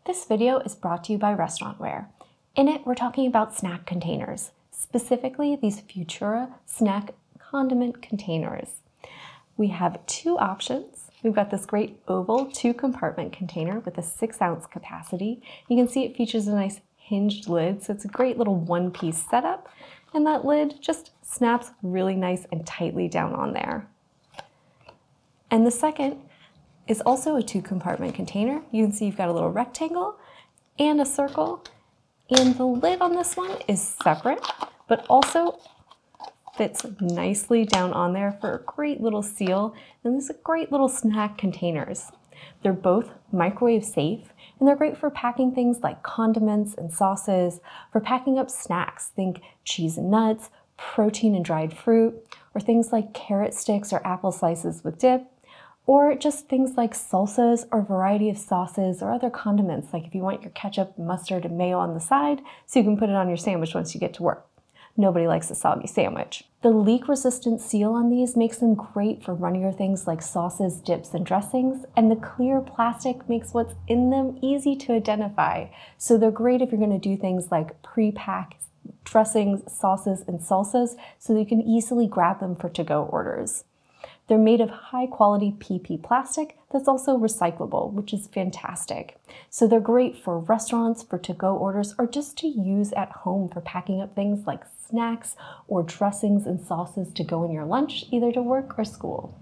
This video is brought to you by Restaurantware. In it, we're talking about snack containers, specifically these Futura snack condiment containers. We have two options. We've got this great oval 2-compartment container with a 6-ounce capacity. You can see it features a nice hinged lid, so it's a great little one-piece setup, and that lid just snaps really nice and tightly down on there. And the second is also a 2-compartment container. You can see you've got a little rectangle and a circle, and the lid on this one is separate, but also fits nicely down on there for a great little seal, and these are great little snack containers. They're both microwave safe, and they're great for packing things like condiments and sauces, for packing up snacks, think cheese and nuts, protein and dried fruit, or things like carrot sticks or apple slices with dip, or just things like salsas or a variety of sauces or other condiments, like if you want your ketchup, mustard, and mayo on the side so you can put it on your sandwich once you get to work. Nobody likes a soggy sandwich. The leak-resistant seal on these makes them great for runnier things like sauces, dips, and dressings, and the clear plastic makes what's in them easy to identify. So they're great if you're going to do things like pre-pack dressings, sauces, and salsas so that you can easily grab them for to-go orders. They're made of high-quality PP plastic that's also recyclable, which is fantastic. So they're great for restaurants, for to-go orders, or just to use at home for packing up things like snacks or dressings and sauces to go in your lunch, either to work or school.